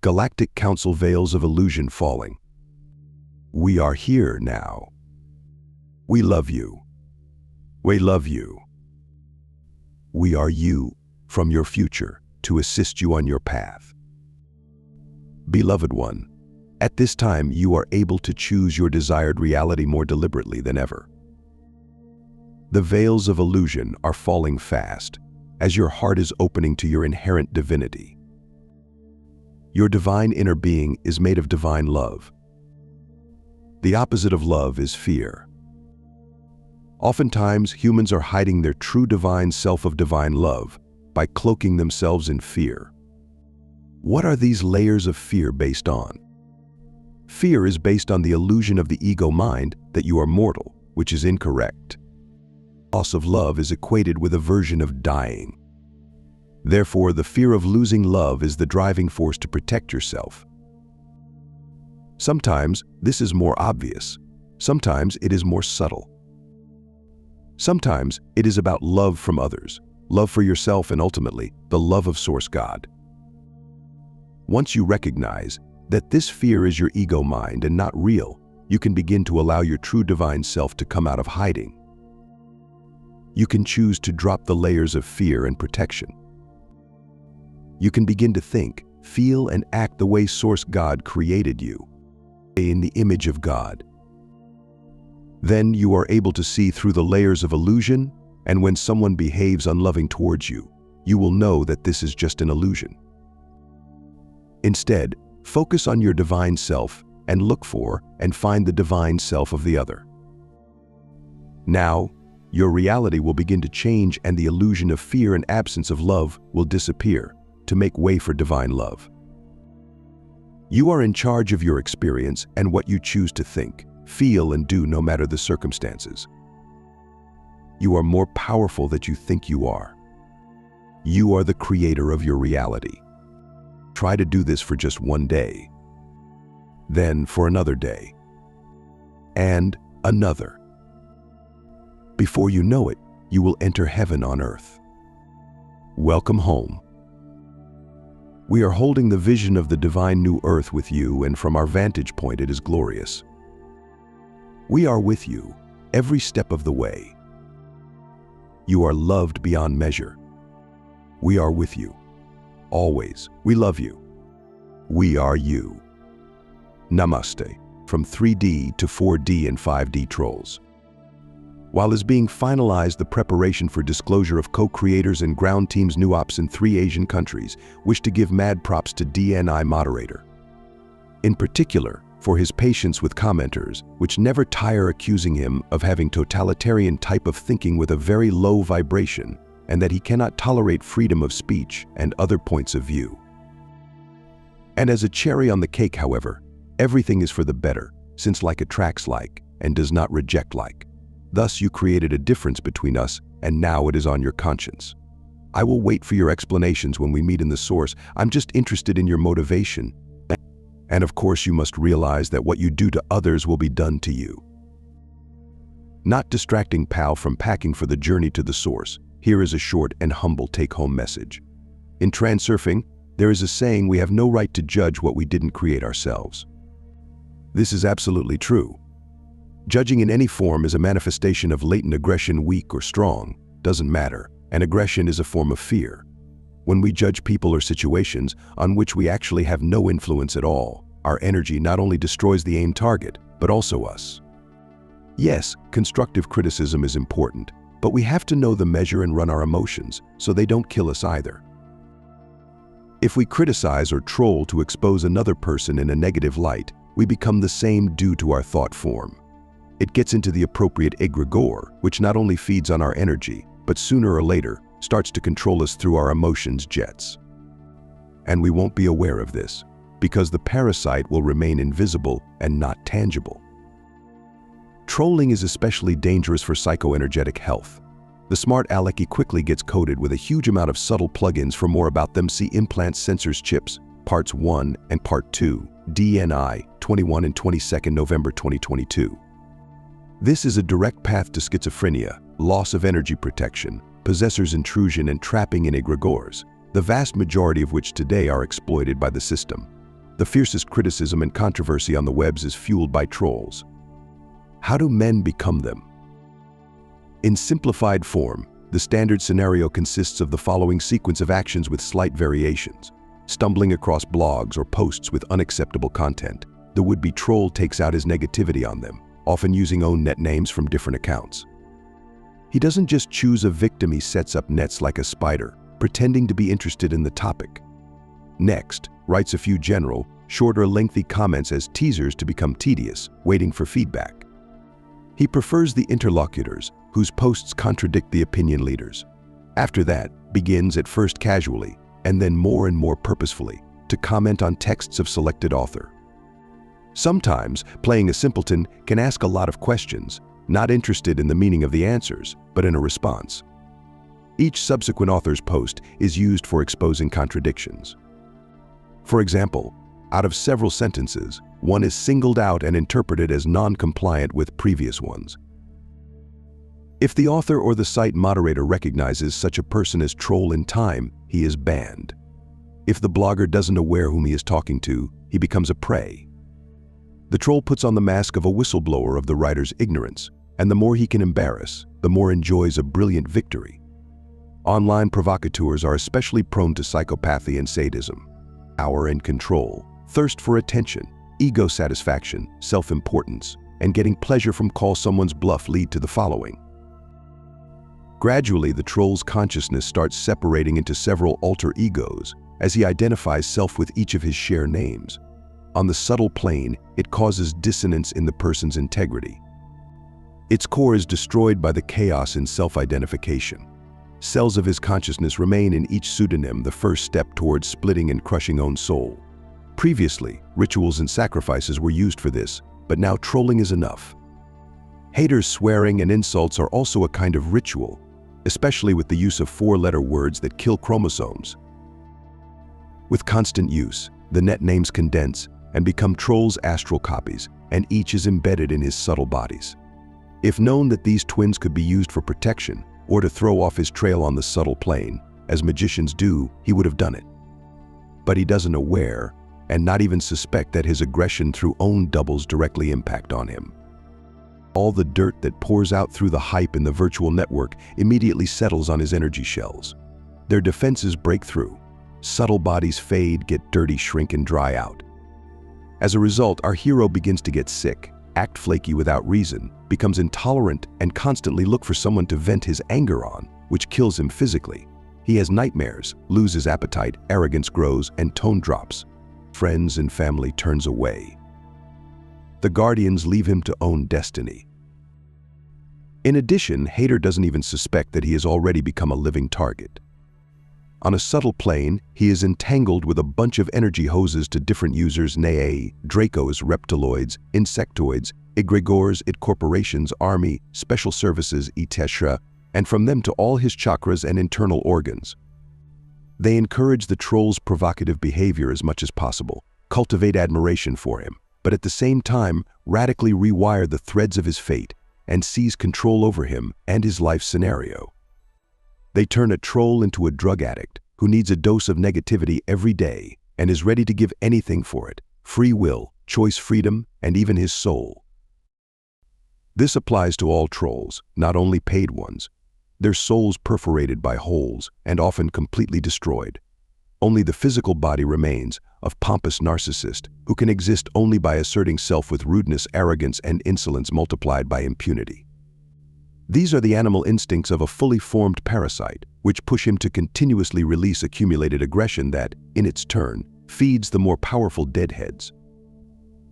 Galactic Council veils of illusion falling. We are here now. We love you. We love you. We are you from your future to assist you on your path. Beloved one, at this time you are able to choose your desired reality more deliberately than ever. The veils of illusion are falling fast as your heart is opening to your inherent divinity. Your divine inner being is made of divine love. The opposite of love is fear. Oftentimes, humans are hiding their true divine self of divine love by cloaking themselves in fear. What are these layers of fear based on? Fear is based on the illusion of the ego mind that you are mortal, which is incorrect. Loss of love is equated with aversion of dying. Therefore, the fear of losing love is the driving force to protect yourself. Sometimes this is more obvious. Sometimes it is more subtle. Sometimes it is about love from others, love for yourself, and ultimately, the love of Source God. Once you recognize that this fear is your ego mind and not real, you can begin to allow your true divine self to come out of hiding. You can choose to drop the layers of fear and protection. You can begin to think, feel, and act the way Source God created you, in the image of God. Then you are able to see through the layers of illusion, and when someone behaves unloving towards you, you will know that this is just an illusion. Instead, focus on your divine self and look for and find the divine self of the other. Now, your reality will begin to change and the illusion of fear and absence of love will disappear to make way for divine love. You are in charge of your experience and what you choose to think, feel, and do no matter the circumstances. You are more powerful than you think you are. You are the creator of your reality. Try to do this for just one day, then for another day, and another. Before you know it, you will enter heaven on earth. Welcome home. We are holding the vision of the divine new earth with you, and from our vantage point it is glorious. We are with you every step of the way. You are loved beyond measure. We are with you. Always. We love you. We are you. Namaste. From 3D to 4D and 5D trolls. While is being finalized the preparation for disclosure of co-creators and ground teams new ops in 3 Asian countries, wish to give mad props to DNI moderator. In particular, for his patience with commenters, which never tire accusing him of having totalitarian type of thinking with a very low vibration, and that he cannot tolerate freedom of speech and other points of view. And as a cherry on the cake, however, everything is for the better, since like attracts like and does not reject like. Thus you created a difference between us, and now it is on your conscience. I will wait for your explanations when we meet in the source. I'm just interested in your motivation. And of course you must realize that what you do to others will be done to you. Not distracting pal from packing for the journey to the source, here is a short and humble take-home message. In transurfing, there is a saying, we have no right to judge what we didn't create ourselves. This is absolutely true. Judging in any form is a manifestation of latent aggression, weak or strong, doesn't matter, and aggression is a form of fear. When we judge people or situations on which we actually have no influence at all, our energy not only destroys the aimed target, but also us. Yes, constructive criticism is important, but we have to know the measure and run our emotions so they don't kill us either. If we criticize or troll to expose another person in a negative light, we become the same due to our thought form. It gets into the appropriate egregore, which not only feeds on our energy, but sooner or later starts to control us through our emotions jets. And we won't be aware of this, because the parasite will remain invisible and not tangible. Trolling is especially dangerous for psychoenergetic health. The smart alecky quickly gets coated with a huge amount of subtle plugins. For more about them, see Implants Sensors Chips, Parts 1 and Part 2, DNI, 21 and 22 November 2022. This is a direct path to schizophrenia, loss of energy protection, possessor's intrusion and trapping in egregores, the vast majority of which today are exploited by the system. The fiercest criticism and controversy on the webs is fueled by trolls. How do men become them? In simplified form, the standard scenario consists of the following sequence of actions with slight variations. Stumbling across blogs or posts with unacceptable content, the would-be troll takes out his negativity on them, often using own net names from different accounts. He doesn't just choose a victim, he sets up nets like a spider, pretending to be interested in the topic. Next, writes a few general, short or lengthy comments as teasers to become tedious, waiting for feedback. He prefers the interlocutors, whose posts contradict the opinion leaders. After that, begins at first casually, and then more and more purposefully, to comment on texts of selected author. Sometimes, playing a simpleton can ask a lot of questions, not interested in the meaning of the answers, but in a response. Each subsequent author's post is used for exposing contradictions. For example, out of several sentences, one is singled out and interpreted as non-compliant with previous ones. If the author or the site moderator recognizes such a person as troll in time, he is banned. If the blogger doesn't aware whom he is talking to, he becomes a prey. The troll puts on the mask of a whistleblower of the writer's ignorance, and the more he can embarrass, the more enjoys a brilliant victory. Online provocateurs are especially prone to psychopathy and sadism. Power and control, thirst for attention, ego satisfaction, self-importance, and getting pleasure from call someone's bluff lead to the following. Gradually, the troll's consciousness starts separating into several alter egos as he identifies self with each of his share names. On the subtle plane, it causes dissonance in the person's integrity. Its core is destroyed by the chaos in self-identification. Cells of his consciousness remain in each pseudonym, the first step towards splitting and crushing own soul. Previously, rituals and sacrifices were used for this, but now trolling is enough. Haters, swearing, and insults are also a kind of ritual, especially with the use of four-letter words that kill chromosomes. With constant use, the net names condense and become trolls' astral copies, and each is embedded in his subtle bodies. If known that these twins could be used for protection or to throw off his trail on the subtle plane, as magicians do, he would have done it. But he doesn't aware and not even suspect that his aggression through own doubles directly impact on him. All the dirt that pours out through the hype in the virtual network immediately settles on his energy shells. Their defenses break through. Subtle bodies fade, get dirty, shrink, and dry out. As a result, our hero begins to get sick, act flaky without reason, becomes intolerant, and constantly look for someone to vent his anger on, which kills him physically. He has nightmares, loses appetite, arrogance grows, and tone drops. Friends and family turns away. The guardians leave him to own destiny. In addition, hater doesn't even suspect that he has already become a living target. On a subtle plane, he is entangled with a bunch of energy hoses to different users, nay, Dracos, reptiloids, insectoids, egregores, it corporations, army, special services, etc., and from them to all his chakras and internal organs. They encourage the troll's provocative behavior as much as possible, cultivate admiration for him, but at the same time radically rewire the threads of his fate and seize control over him and his life scenario. They turn a troll into a drug addict who needs a dose of negativity every day and is ready to give anything for it: free will, choice freedom, and even his soul. This applies to all trolls, not only paid ones. Their souls perforated by holes and often completely destroyed. Only the physical body remains of pompous narcissist who can exist only by asserting self with rudeness, arrogance, and insolence multiplied by impunity. These are the animal instincts of a fully formed parasite, which push him to continuously release accumulated aggression that, in its turn, feeds the more powerful deadheads.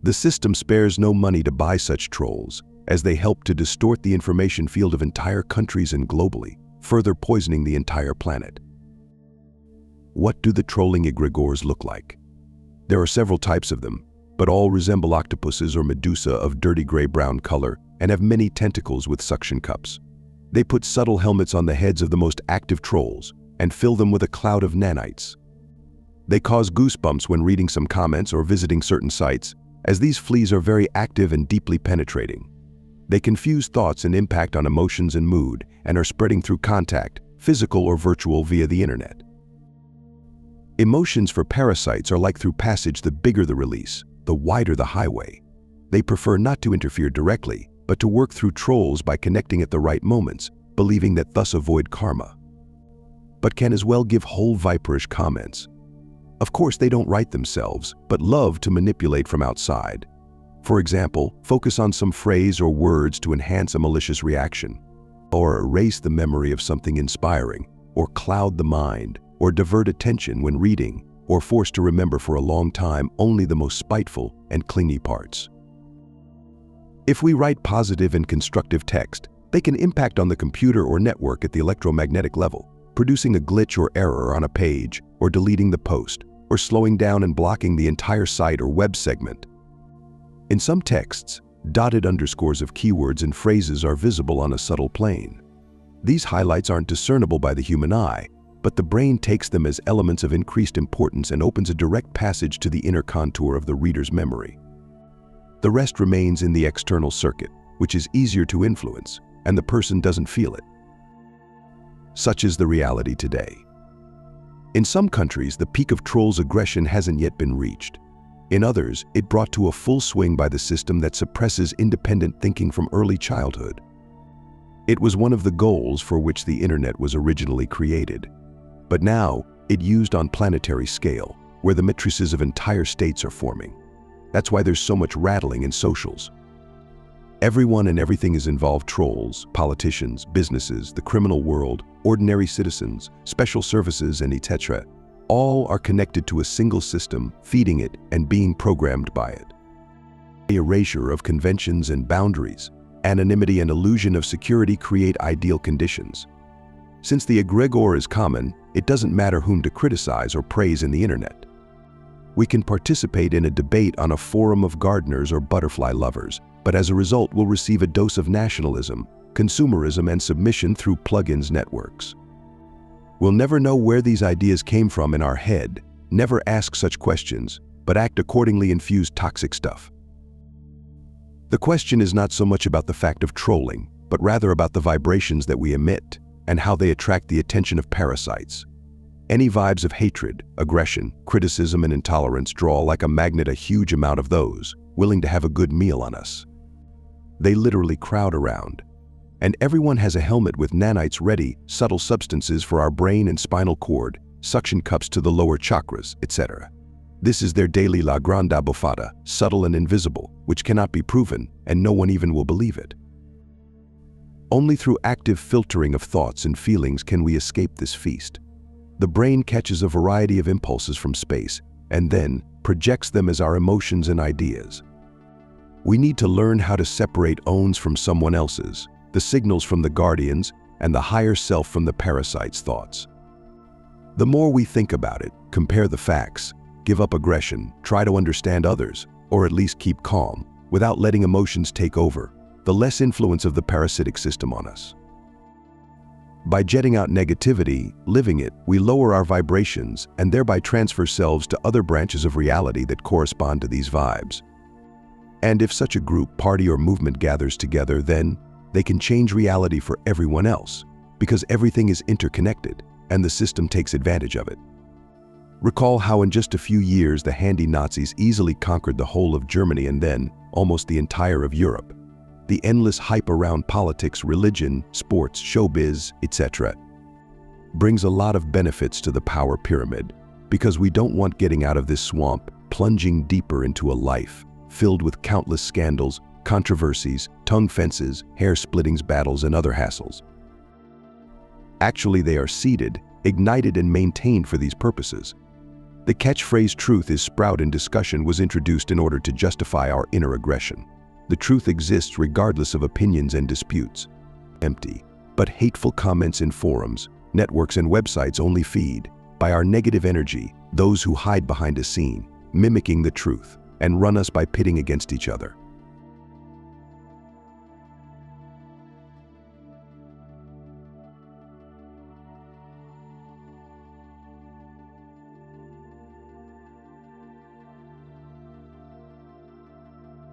The system spares no money to buy such trolls, as they help to distort the information field of entire countries and globally, further poisoning the entire planet. What do the trolling egregores look like? There are several types of them, but all resemble octopuses or medusa of dirty gray-brown color and have many tentacles with suction cups. They put subtle helmets on the heads of the most active trolls and fill them with a cloud of nanites. They cause goosebumps when reading some comments or visiting certain sites, as these fleas are very active and deeply penetrating. They confuse thoughts and impact on emotions and mood, and are spreading through contact, physical or virtual, via the internet. Emotions for parasites are like through passage. The bigger the release, the wider the highway. They prefer not to interfere directly, but to work through trolls by connecting at the right moments, believing that thus avoid karma. But can as well give whole viperish comments. Of course, they don't write themselves, but love to manipulate from outside. For example, focus on some phrase or words to enhance a malicious reaction, or erase the memory of something inspiring, or cloud the mind, or divert attention when reading, or force to remember for a long time only the most spiteful and clingy parts. If we write positive and constructive text, they can impact on the computer or network at the electromagnetic level, producing a glitch or error on a page, or deleting the post, or slowing down and blocking the entire site or web segment. In some texts, dotted underscores of keywords and phrases are visible on a subtle plane. These highlights aren't discernible by the human eye, but the brain takes them as elements of increased importance and opens a direct passage to the inner contour of the reader's memory. The rest remains in the external circuit, which is easier to influence, and the person doesn't feel it. Such is the reality today. In some countries, the peak of trolls' aggression hasn't yet been reached. In others, it brought to a full swing by the system that suppresses independent thinking from early childhood. It was one of the goals for which the internet was originally created. But now, it's used on planetary scale, where the matrices of entire states are forming. That's why there's so much rattling in socials. Everyone and everything is involved: trolls, politicians, businesses, the criminal world, ordinary citizens, special services, and etc. All are connected to a single system, feeding it and being programmed by it. The erasure of conventions and boundaries, anonymity and illusion of security create ideal conditions. Since the egregore is common, it doesn't matter whom to criticize or praise in the internet. We can participate in a debate on a forum of gardeners or butterfly lovers, but as a result we'll receive a dose of nationalism, consumerism, and submission through plugins networks. We'll never know where these ideas came from in our head, never ask such questions, but act accordingly and fuse toxic stuff. The question is not so much about the fact of trolling, but rather about the vibrations that we emit and how they attract the attention of parasites. Any vibes of hatred, aggression, criticism, and intolerance draw like a magnet a huge amount of those willing to have a good meal on us. They literally crowd around. And everyone has a helmet with nanites ready, subtle substances for our brain and spinal cord, suction cups to the lower chakras, etc. This is their daily la grande bufada, subtle and invisible, which cannot be proven, and no one even will believe it. Only through active filtering of thoughts and feelings can we escape this feast. The brain catches a variety of impulses from space, and then projects them as our emotions and ideas. We need to learn how to separate owns from someone else's, the signals from the guardians, and the higher self from the parasite's thoughts. The more we think about it, compare the facts, give up aggression, try to understand others, or at least keep calm, without letting emotions take over, the less influence of the parasitic system on us. By jetting out negativity, living it, we lower our vibrations and thereby transfer selves to other branches of reality that correspond to these vibes. And if such a group, party, or movement gathers together, then they can change reality for everyone else, because everything is interconnected and the system takes advantage of it. Recall how in just a few years the handy Nazis easily conquered the whole of Germany and then almost the entire of Europe. The endless hype around politics, religion, sports, showbiz, etc. brings a lot of benefits to the power pyramid, because we don't want getting out of this swamp, plunging deeper into a life filled with countless scandals, controversies, tongue fences, hair splittings, battles, and other hassles. Actually, they are seeded, ignited, and maintained for these purposes. The catchphrase "truth is sprout in discussion" was introduced in order to justify our inner aggression. The truth exists regardless of opinions and disputes. Empty, but hateful comments in forums, networks, and websites only feed, by our negative energy, those who hide behind a scene, mimicking the truth, and run us by pitting against each other.